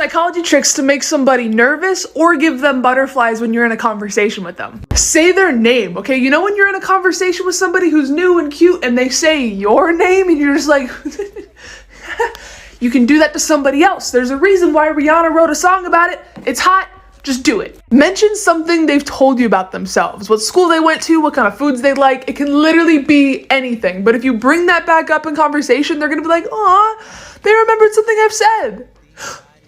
Psychology tricks to make somebody nervous or give them butterflies when you're in a conversation with them. Say their name, okay? You know when you're in a conversation with somebody who's new and cute and they say your name and you're just like, you can do that to somebody else. There's a reason why Rihanna wrote a song about it. It's hot. Just do it. Mention something they've told you about themselves. What school they went to, what kind of foods they like. It can literally be anything. But if you bring that back up in conversation, they're gonna be like, aw, they remembered something I've said.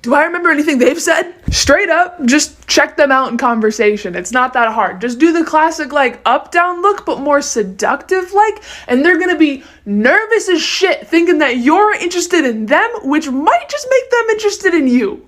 Do I remember anything they've said? Straight up, just check them out in conversation. It's not that hard. Just do the classic like up down look, but more seductive like, and they're gonna be nervous as shit thinking that you're interested in them, which might just make them interested in you.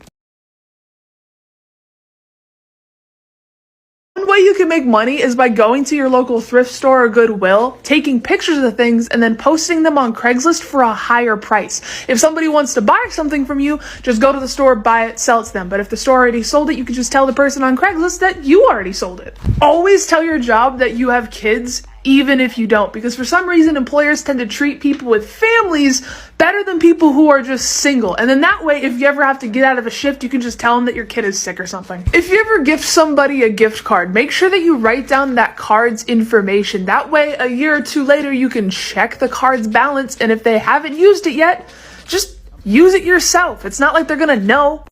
One way you can make money is by going to your local thrift store or Goodwill, taking pictures of the things, and then posting them on Craigslist for a higher price. If somebody wants to buy something from you, just go to the store, buy it, sell it to them. But if the store already sold it, you can just tell the person on Craigslist that you already sold it. Always tell your job that you have kids, even if you don't, because for some reason employers tend to treat people with families better than people who are just single. And then that way, if you ever have to get out of a shift, you can just tell them that your kid is sick or something. If you ever gift somebody a gift card, make sure that you write down that card's information. That way, a year or two later, you can check the card's balance, and if they haven't used it yet, just use it yourself. It's not like they're gonna know.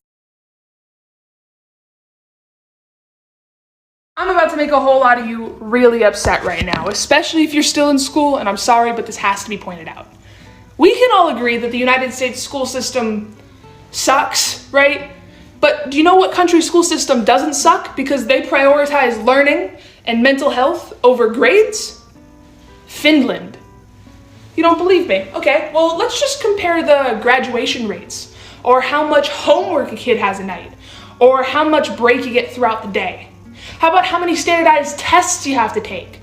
I'm about to make a whole lot of you really upset right now, especially if you're still in school, and I'm sorry, but this has to be pointed out. We can all agree that the United States school system sucks, right? But do you know what country's school system doesn't suck because they prioritize learning and mental health over grades? Finland. You don't believe me? Okay, well, let's just compare the graduation rates, or how much homework a kid has a night, or how much break you get throughout the day. How about how many standardized tests you have to take?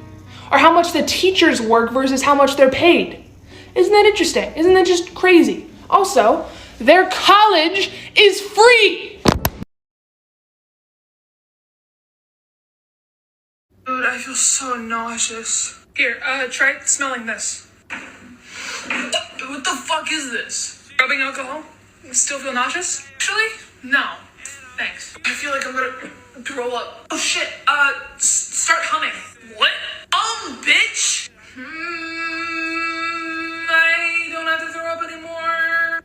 Or how much the teachers work versus how much they're paid? Isn't that interesting? Isn't that just crazy? Also, their college is free! Dude, I feel so nauseous. Here, try smelling this. What the fuck is this? Rubbing alcohol? Still feel nauseous? Actually, no. Thanks. I feel like I'm gonna throw up. Oh shit, start humming. What? Bitch! I don't have to throw up anymore.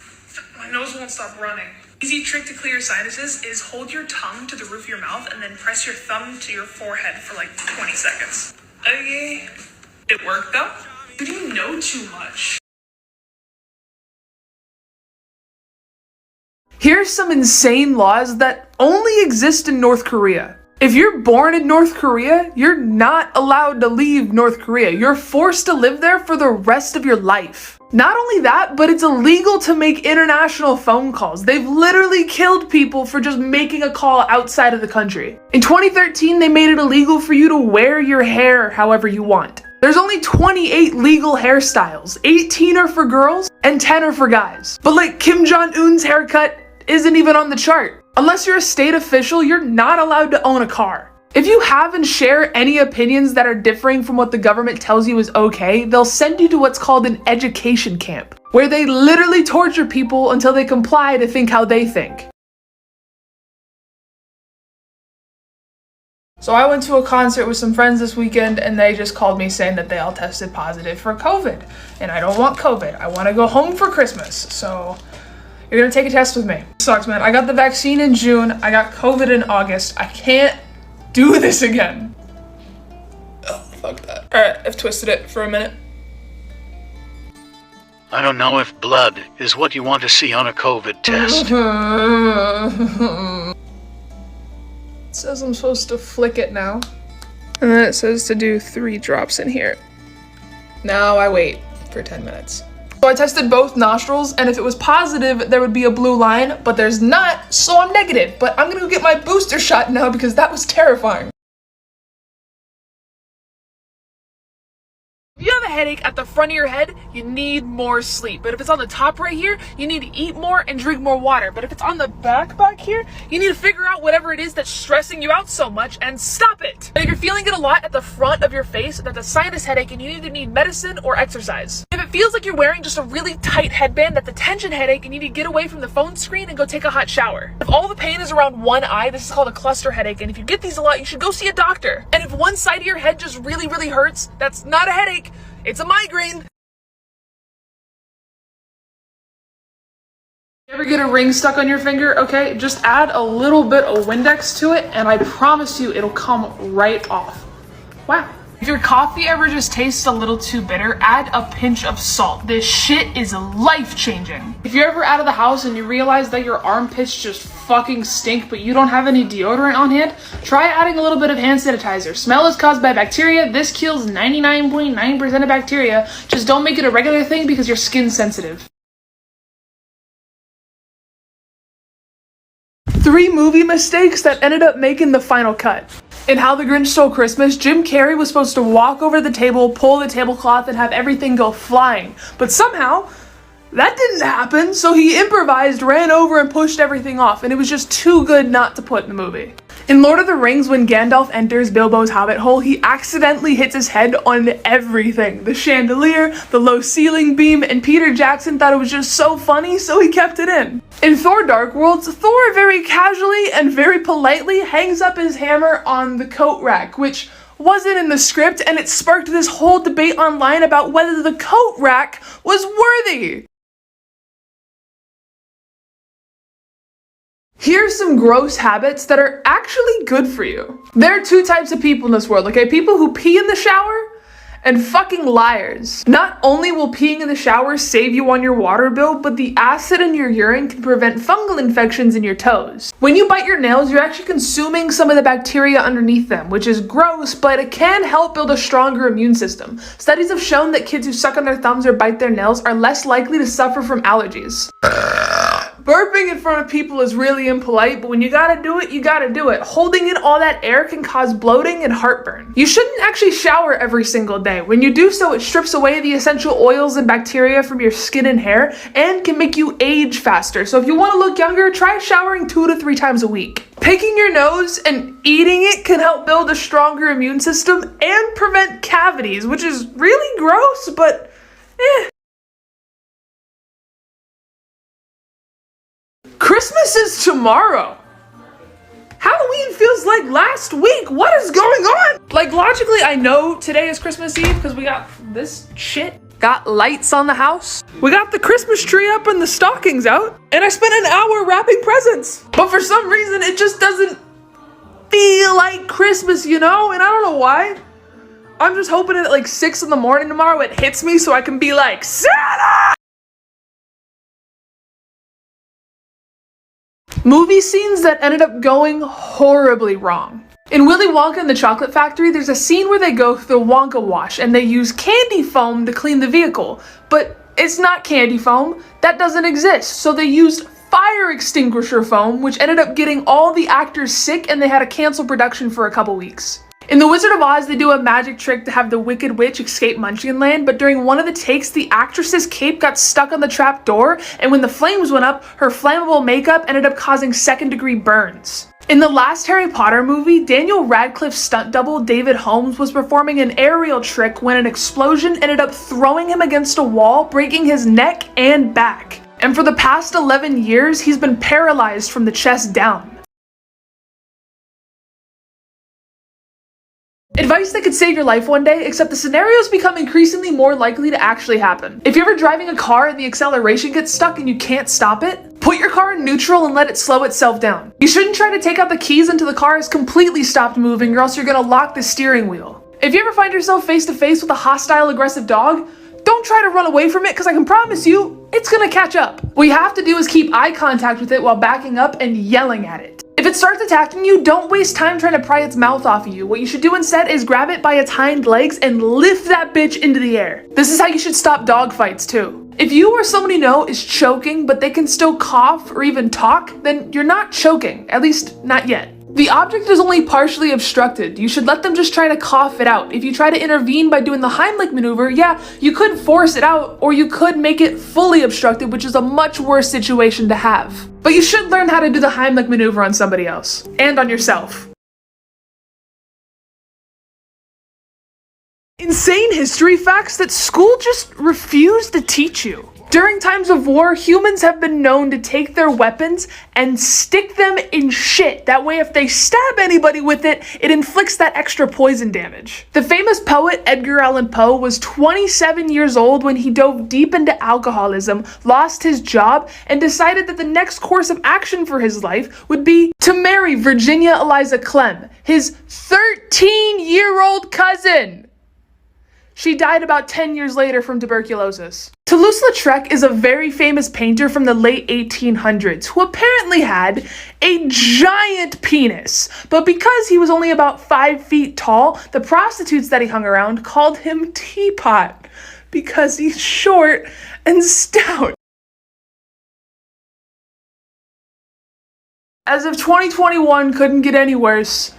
My nose won't stop running. Easy trick to clear your sinuses is hold your tongue to the roof of your mouth and then press your thumb to your forehead for like 20 seconds. Okay. It worked though? Dude, you know too much. Here's some insane laws that only exist in North Korea. If you're born in North Korea, you're not allowed to leave North Korea. You're forced to live there for the rest of your life. Not only that, but it's illegal to make international phone calls. They've literally killed people for just making a call outside of the country. In 2013, they made it illegal for you to wear your hair however you want. There's only 28 legal hairstyles. 18 are for girls and 10 are for guys. But like Kim Jong-un's haircut isn't even on the chart. Unless you're a state official, you're not allowed to own a car. If you have and share any opinions that are differing from what the government tells you is okay, they'll send you to what's called an education camp, where they literally torture people until they comply to think how they think. So I went to a concert with some friends this weekend and they just called me saying that they all tested positive for COVID. And I don't want COVID. I want to go home for Christmas. So you're gonna take a test with me. Sucks, man. I got the vaccine in June. I got COVID in August. I can't do this again. Oh, fuck that. All right, I've twisted it for a minute. I don't know if blood is what you want to see on a COVID test. It says I'm supposed to flick it now. And then it says to do 3 drops in here. Now I wait for 10 minutes. So I tested both nostrils, and if it was positive, there would be a blue line, but there's not, so I'm negative. But I'm gonna go get my booster shot now because that was terrifying. If you have a headache at the front of your head, you need more sleep. But if it's on the top right here, you need to eat more and drink more water. But if it's on the back here, you need to figure out whatever it is that's stressing you out so much and stop it. And if you're feeling it a lot at the front of your face, that's a sinus headache and you either need medicine or exercise. If it it feels like you're wearing just a really tight headband that's a tension headache and you need to get away from the phone screen and go take a hot shower. If all the pain is around one eye, this is called a cluster headache, and if you get these a lot, you should go see a doctor. And if one side of your head just really hurts, that's not a headache, it's a migraine. You ever get a ring stuck on your finger? Okay, just add a little bit of Windex to it and I promise you it'll come right off. Wow. If your coffee ever just tastes a little too bitter, add a pinch of salt. This shit is life-changing. If you're ever out of the house and you realize that your armpits just fucking stink but you don't have any deodorant on hand, try adding a little bit of hand sanitizer. Smell is caused by bacteria. This kills 99.9% of bacteria. Just don't make it a regular thing because your skin's sensitive. 3 movie mistakes that ended up making the final cut. In How the Grinch Stole Christmas, Jim Carrey was supposed to walk over the table, pull the tablecloth, and have everything go flying. But somehow, that didn't happen, so he improvised, ran over, and pushed everything off, and it was just too good not to put in the movie. In Lord of the Rings, when Gandalf enters Bilbo's hobbit hole, he accidentally hits his head on everything. The chandelier, the low ceiling beam, and Peter Jackson thought it was just so funny, so he kept it in. In Thor Dark Worlds, Thor very casually and very politely hangs up his hammer on the coat rack, which wasn't in the script, and it sparked this whole debate online about whether the coat rack was worthy. Here's some gross habits that are actually good for you. There are 2 types of people in this world, okay? People who pee in the shower and fucking liars. Not only will peeing in the shower save you on your water bill, but the acid in your urine can prevent fungal infections in your toes. When you bite your nails, you're actually consuming some of the bacteria underneath them, which is gross, but it can help build a stronger immune system. Studies have shown that kids who suck on their thumbs or bite their nails are less likely to suffer from allergies. Burping in front of people is really impolite, but when you gotta do it, you gotta do it. Holding in all that air can cause bloating and heartburn. You shouldn't actually shower every single day. When you do so, it strips away the essential oils and bacteria from your skin and hair and can make you age faster. So if you want to look younger, try showering 2 to 3 times a week. Picking your nose and eating it can help build a stronger immune system and prevent cavities, which is really gross, but Christmas is tomorrow. Halloween feels like last week. What is going on? Like, logically, I know today is Christmas Eve because we got this shit. Got lights on the house. We got the Christmas tree up and the stockings out. And I spent an hour wrapping presents. But for some reason, it just doesn't feel like Christmas, you know? And I don't know why. I'm just hoping at like 6 in the morning tomorrow it hits me so I can be like, Santa! Movie scenes that ended up going horribly wrong. In Willy Wonka and the Chocolate Factory, there's a scene where they go through the Wonka wash and they use candy foam to clean the vehicle. But it's not candy foam. That doesn't exist. So they used fire extinguisher foam, which ended up getting all the actors sick and they had to cancel production for a couple weeks. In The Wizard of Oz, they do a magic trick to have the Wicked Witch escape Munchkinland, but during one of the takes, the actress's cape got stuck on the trap door, and when the flames went up, her flammable makeup ended up causing second-degree burns. In the last Harry Potter movie, Daniel Radcliffe's stunt double, David Holmes, was performing an aerial trick when an explosion ended up throwing him against a wall, breaking his neck and back. And for the past 11 years, he's been paralyzed from the chest down. Advice that could save your life one day, except the scenarios become increasingly more likely to actually happen. If you're ever driving a car and the acceleration gets stuck and you can't stop it, put your car in neutral and let it slow itself down. You shouldn't try to take out the keys until the car has completely stopped moving, or else you're gonna lock the steering wheel. If you ever find yourself face to face with a hostile, aggressive dog, don't try to run away from it, because I can promise you, it's gonna catch up. What you have to do is keep eye contact with it while backing up and yelling at it. If it starts attacking you, don't waste time trying to pry its mouth off of you. What you should do instead is grab it by its hind legs and lift that bitch into the air. This is how you should stop dog fights too. If you or someone you know is choking, but they can still cough or even talk, then you're not choking, at least not yet. The object is only partially obstructed. You should let them just try to cough it out. If you try to intervene by doing the Heimlich maneuver, yeah, you could force it out, or you could make it fully obstructed, which is a much worse situation to have. But you should learn how to do the Heimlich maneuver on somebody else, and on yourself. In insane history facts that school just refused to teach you. During times of war, humans have been known to take their weapons and stick them in shit. That way, if they stab anybody with it, it inflicts that extra poison damage. The famous poet Edgar Allan Poe was 27 years old when he dove deep into alcoholism, lost his job, and decided that the next course of action for his life would be to marry Virginia Eliza Clem, his 13-year-old cousin. She died about 10 years later from tuberculosis. Toulouse-Lautrec is a very famous painter from the late 1800s who apparently had a giant penis. But because he was only about 5 feet tall, the prostitutes that he hung around called him Teapot because he's short and stout. As if 2021 couldn't get any worse,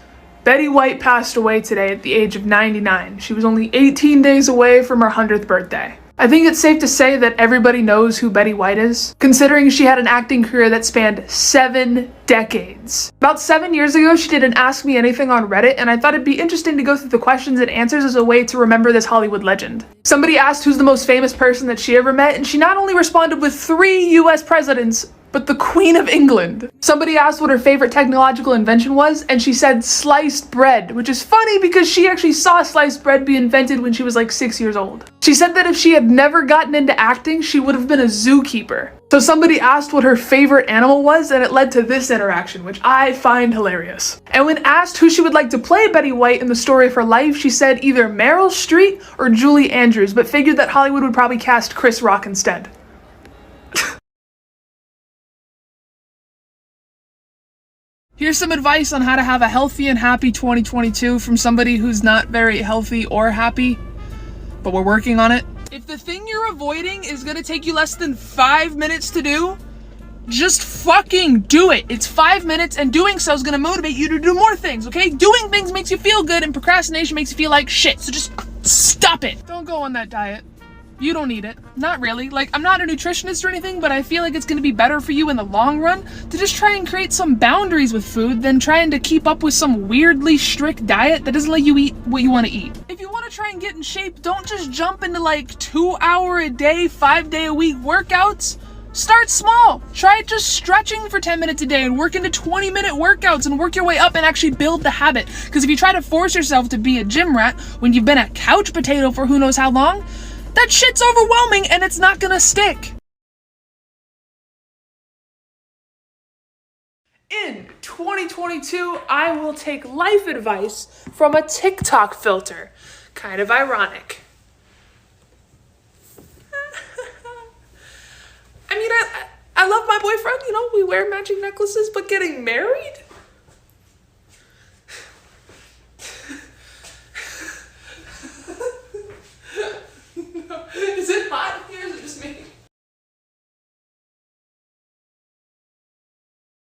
Betty White passed away today at the age of 99. She was only 18 days away from her 100th birthday. I think it's safe to say that everybody knows who Betty White is, considering she had an acting career that spanned 7 decades. About 7 years ago, she did an Ask Me Anything on Reddit, and I thought it'd be interesting to go through the questions and answers as a way to remember this Hollywood legend. Somebody asked who's the most famous person that she ever met, and she not only responded with 3 US presidents, but the Queen of England. Somebody asked what her favorite technological invention was, and she said sliced bread, which is funny because she actually saw sliced bread be invented when she was like 6 years old. She said that if she had never gotten into acting, she would have been a zookeeper. So somebody asked what her favorite animal was, and it led to this interaction, which I find hilarious. And when asked who she would like to play Betty White in the story of her life, she said either Meryl Streep or Julie Andrews, but figured that Hollywood would probably cast Chris Rock instead. Here's some advice on how to have a healthy and happy 2022 from somebody who's not very healthy or happy, but we're working on it. If the thing you're avoiding is gonna take you less than 5 minutes to do, just fucking do it. It's 5 minutes, and doing so is gonna motivate you to do more things, okay? Doing things makes you feel good, and procrastination makes you feel like shit, so just stop it. Don't go on that diet. You don't need it. Not really. Like, I'm not a nutritionist or anything, but I feel like it's going to be better for you in the long run to just try and create some boundaries with food than trying to keep up with some weirdly strict diet that doesn't let you eat what you want to eat. If you want to try and get in shape, don't just jump into like 2-hour-a-day, 5-day-a-week workouts. Start small. Try just stretching for 10 minutes a day and work into 20-minute workouts and work your way up and actually build the habit. Because if you try to force yourself to be a gym rat when you've been a couch potato for who knows how long, that shit's overwhelming and it's not gonna stick. In 2022, I will take life advice from a TikTok filter. Kind of ironic. I mean, I love my boyfriend, you know, we wear matching necklaces, but getting married? Is it hot here? Is it just me?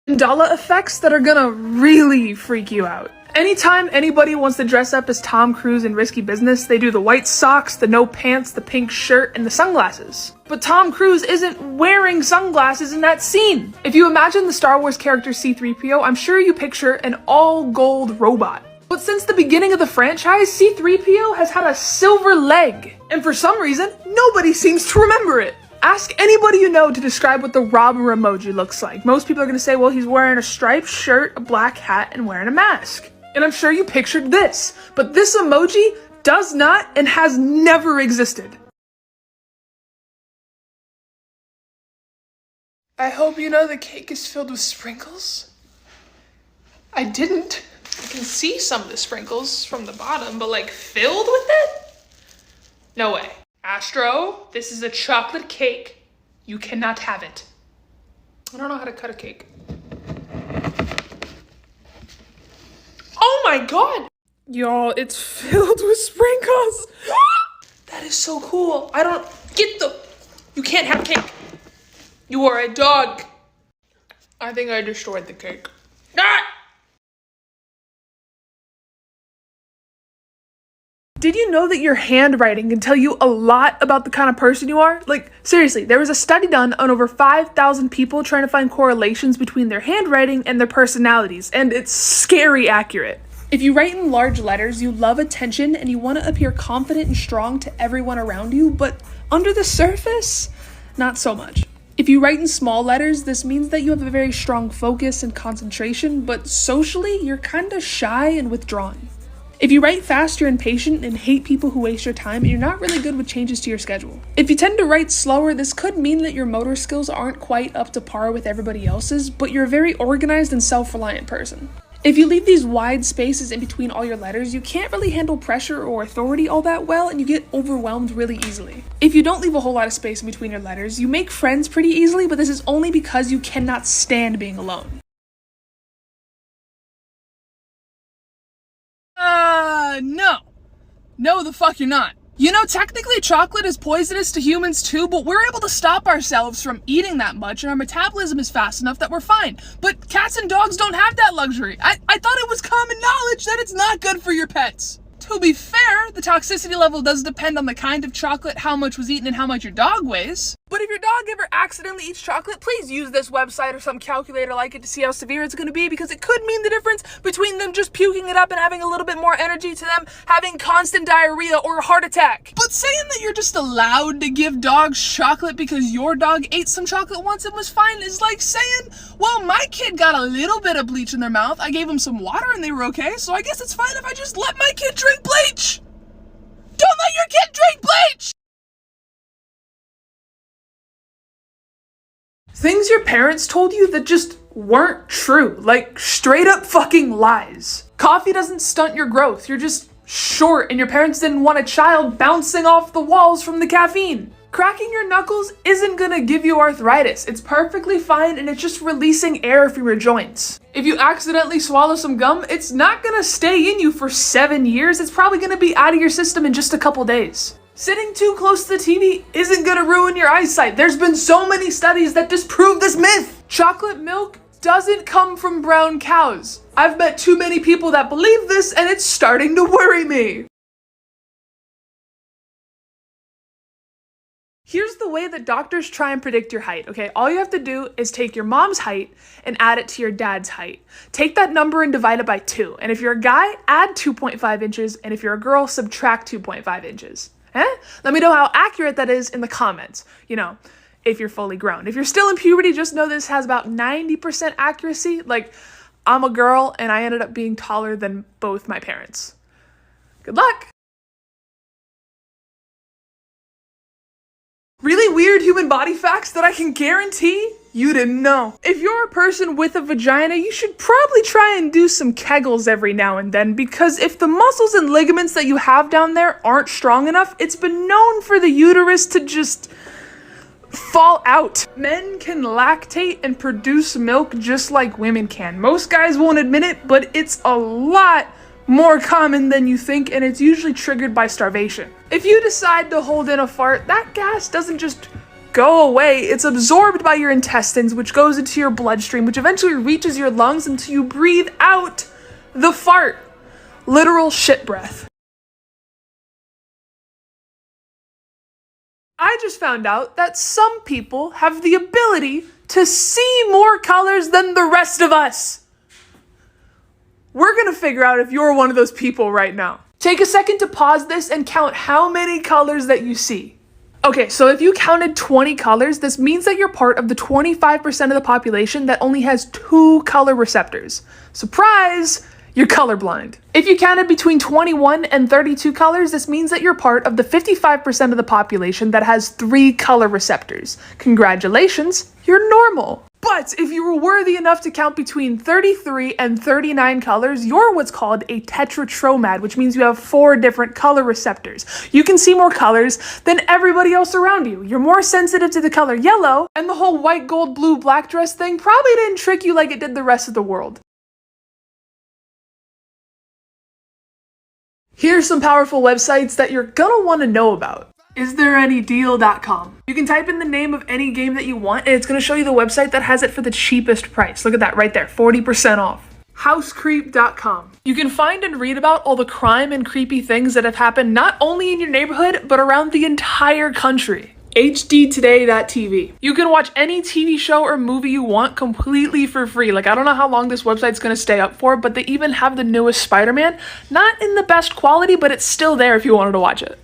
Mandala effects that are gonna really freak you out. Anytime anybody wants to dress up as Tom Cruise in Risky Business, they do the white socks, the no pants, the pink shirt, and the sunglasses. But Tom Cruise isn't wearing sunglasses in that scene. If you imagine the Star Wars character C-3PO, I'm sure you picture an all-gold robot. But since the beginning of the franchise, C-3PO has had a silver leg. And for some reason, nobody seems to remember it. Ask anybody you know to describe what the robber emoji looks like. Most people are gonna say, well, he's wearing a striped shirt, a black hat, and wearing a mask. And I'm sure you pictured this, but this emoji does not and has never existed. I hope you know the cake is filled with sprinkles. I didn't. I can see some of the sprinkles from the bottom, but like filled with it? No way. Astro, this is a chocolate cake. You cannot have it. I don't know how to cut a cake. Oh my god! Y'all, it's filled with sprinkles. That is so cool. I don't get the... You can't have cake. You are a dog. I think I destroyed the cake. Ah! Did you know that your handwriting can tell you a lot about the kind of person you are? Like, seriously, there was a study done on over 5,000 people trying to find correlations between their handwriting and their personalities, and it's scary accurate. If you write in large letters, you love attention and you want to appear confident and strong to everyone around you, but under the surface, not so much. If you write in small letters, this means that you have a very strong focus and concentration, but socially, you're kind of shy and withdrawn. If you write fast, you're impatient and hate people who waste your time, and you're not really good with changes to your schedule. If you tend to write slower, this could mean that your motor skills aren't quite up to par with everybody else's, but you're a very organized and self-reliant person. If you leave these wide spaces in between all your letters, you can't really handle pressure or authority all that well, and you get overwhelmed really easily. If you don't leave a whole lot of space in between your letters, you make friends pretty easily, but this is only because you cannot stand being alone. No. No, the fuck you're not. You know, technically chocolate is poisonous to humans too, but we're able to stop ourselves from eating that much and our metabolism is fast enough that we're fine. But cats and dogs don't have that luxury. I thought it was common knowledge that it's not good for your pets. To be fair, the toxicity level does depend on the kind of chocolate, how much was eaten, and how much your dog weighs. But if your dog ever accidentally eats chocolate, please use this website or some calculator like it to see how severe it's going to be, because it could mean the difference between them just puking it up and having a little bit more energy to them having constant diarrhea or a heart attack. But saying that you're just allowed to give dogs chocolate because your dog ate some chocolate once and was fine is like saying, well, my kid got a little bit of bleach in their mouth, I gave them some water and they were okay, so I guess it's fine if I just let my kid drink bleach. Don't let your kid drink bleach! Things your parents told you that just weren't true, like straight up fucking lies. Coffee doesn't stunt your growth, you're just short and your parents didn't want a child bouncing off the walls from the caffeine. Cracking your knuckles isn't gonna give you arthritis. It's perfectly fine and it's just releasing air from your joints. If you accidentally swallow some gum, it's not gonna stay in you for 7 years. It's probably gonna be out of your system in just a couple days. Sitting too close to the TV isn't gonna ruin your eyesight. There's been so many studies that disprove this myth. Chocolate milk doesn't come from brown cows. I've met too many people that believe this and it's starting to worry me. Here's the way that doctors try and predict your height, okay? All you have to do is take your mom's height and add it to your dad's height. Take that number and divide it by 2. And if you're a guy, add 2.5 inches. And if you're a girl, subtract 2.5 inches. Let me know how accurate that is in the comments. You know, if you're fully grown. If you're still in puberty, just know this has about 90% accuracy. Like, I'm a girl and I ended up being taller than both my parents. Good luck. Really weird human body facts that I can guarantee you didn't know. If you're a person with a vagina, you should probably try and do some Kegels every now and then, because if the muscles and ligaments that you have down there aren't strong enough, it's been known for the uterus to just fall out. Men can lactate and produce milk just like women can. Most guys won't admit it, but it's a lot more common than you think, and it's usually triggered by starvation. If you decide to hold in a fart, that gas doesn't just go away. It's absorbed by your intestines, which goes into your bloodstream, which eventually reaches your lungs until you breathe out the fart. Literal shit breath. I just found out that some people have the ability to see more colors than the rest of us. We're gonna figure out if you're one of those people right now. Take a second to pause this and count how many colors that you see. Okay, so if you counted 20 colors, this means that you're part of the 25% of the population that only has 2 color receptors. Surprise! You're colorblind. If you counted between 21 and 32 colors, this means that you're part of the 55% of the population that has 3 color receptors. Congratulations, you're normal. But if you were worthy enough to count between 33 and 39 colors, you're what's called a tetratromad, which means you have 4 different color receptors. You can see more colors than everybody else around you. You're more sensitive to the color yellow, and the whole white, gold, blue, black dress thing probably didn't trick you like it did the rest of the world. Here's some powerful websites that you're gonna want to know about. IsThereAnyDeal.com. You can type in the name of any game that you want and it's going to show you the website that has it for the cheapest price. Look at that right there, 40% off. HouseCreep.com. You can find and read about all the crime and creepy things that have happened not only in your neighborhood, but around the entire country. hdtoday.tv. You can watch any TV show or movie you want completely for free. Like, I don't know how long this website's gonna stay up for, but they even have the newest Spider-Man. Not in the best quality, but it's still there if you wanted to watch it.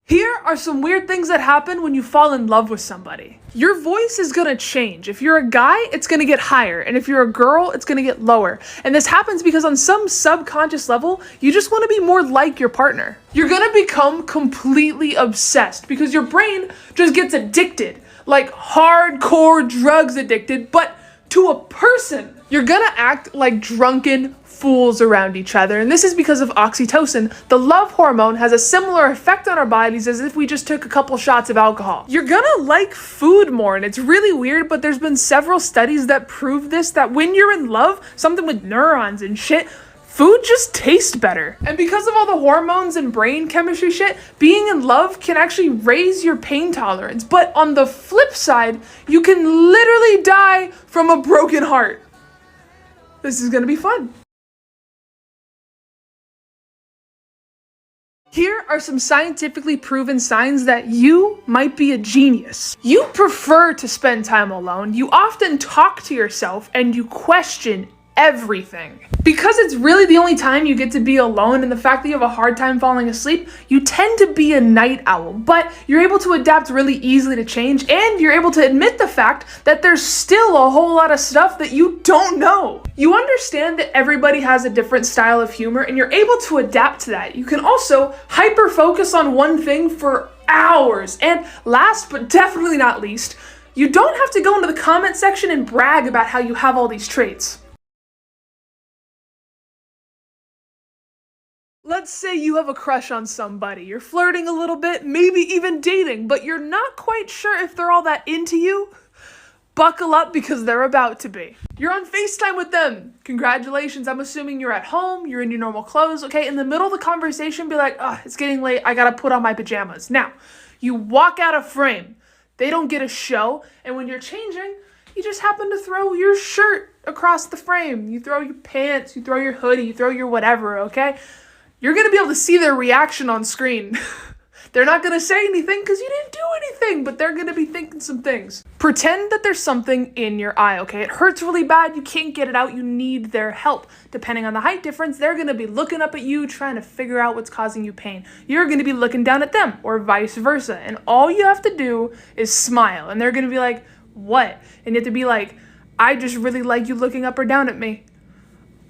Here are some weird things that happen when you fall in love with somebody. Your voice is gonna change. If you're a guy, it's gonna get higher. And if you're a girl, it's gonna get lower. And this happens because on some subconscious level, you just wanna be more like your partner. You're gonna become completely obsessed because your brain just gets addicted, like hardcore drugs addicted, but to a person. You're gonna act like drunken fools around each other, and this is because of oxytocin. The love hormone has a similar effect on our bodies as if we just took a couple shots of alcohol. You're gonna like food more, and it's really weird, but there's been several studies that prove this, that when you're in love, something with neurons and shit, food just tastes better. And because of all the hormones and brain chemistry shit, being in love can actually raise your pain tolerance. But on the flip side, you can literally die from a broken heart. This is gonna be fun. Here are some scientifically proven signs that you might be a genius. You prefer to spend time alone, you often talk to yourself, and you question everything. Because it's really the only time you get to be alone and the fact that you have a hard time falling asleep, you tend to be a night owl, but you're able to adapt really easily to change, and you're able to admit the fact that there's still a whole lot of stuff that you don't know. You understand that everybody has a different style of humor, and you're able to adapt to that. You can also hyper focus on one thing for hours. And last but definitely not least, you don't have to go into the comment section and brag about how you have all these traits. Let's say you have a crush on somebody, you're flirting a little bit, maybe even dating, but you're not quite sure if they're all that into you. Buckle up because they're about to be. You're on FaceTime with them. Congratulations, I'm assuming you're at home, you're in your normal clothes, okay? In the middle of the conversation, be like, oh, it's getting late, I gotta put on my pajamas. Now, you walk out of frame. They don't get a show, and when you're changing, you just happen to throw your shirt across the frame. You throw your pants, you throw your hoodie, you throw your whatever, okay? You're gonna be able to see their reaction on screen. They're not gonna say anything because you didn't do anything, but they're gonna be thinking some things. Pretend that there's something in your eye, okay? It hurts really bad, you can't get it out, you need their help. Depending on the height difference, they're gonna be looking up at you, trying to figure out what's causing you pain. You're gonna be looking down at them, or vice versa. And all you have to do is smile, and they're gonna be like, what? And you have to be like, I just really like you looking up or down at me.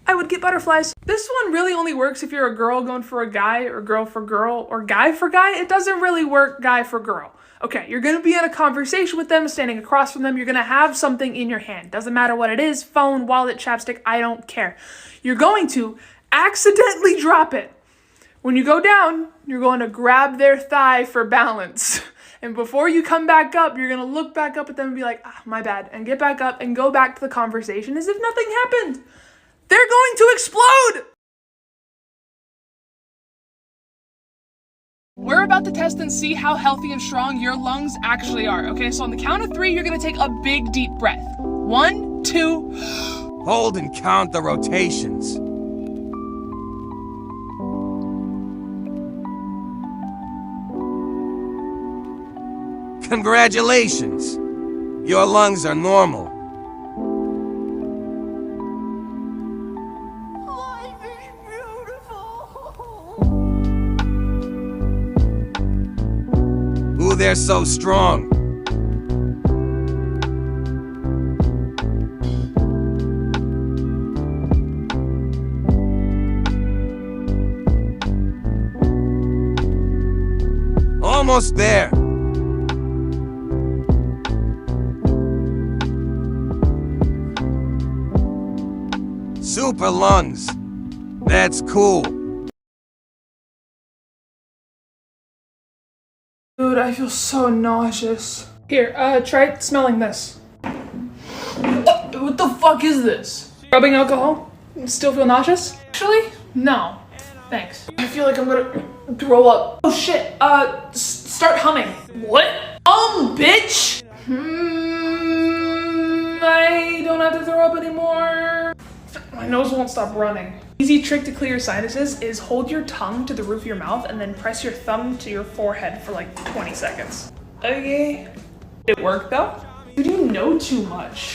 I would get butterflies. This one really only works if you're a girl going for a guy, or girl for girl, or guy for guy. It doesn't really work guy for girl. Okay, you're gonna be in a conversation with them, standing across from them. You're gonna have something in your hand. Doesn't matter what it is, phone, wallet, chapstick, I don't care. You're going to accidentally drop it. When you go down, you're going to grab their thigh for balance. And before you come back up, you're gonna look back up at them and be like, ah, my bad, and get back up and go back to the conversation as if nothing happened. They're going to explode! We're about to test and see how healthy and strong your lungs actually are. Okay, so on the count of 3, you're gonna take a big deep breath. 1, 2. Hold and count the rotations. Congratulations! Your lungs are normal. Ooh, they're so strong. Almost there. Super lungs. That's cool. Dude, I feel so nauseous. Here, try smelling this. What the fuck is this? Rubbing alcohol? Still feel nauseous? Actually, no. Thanks. I feel like I'm gonna throw up. Oh shit, start humming. What? Bitch! I don't have to throw up anymore. My nose won't stop running. Easy trick to clear your sinuses is hold your tongue to the roof of your mouth and then press your thumb to your forehead for like 20 seconds. Okay. Did it work though? Dude, you know too much.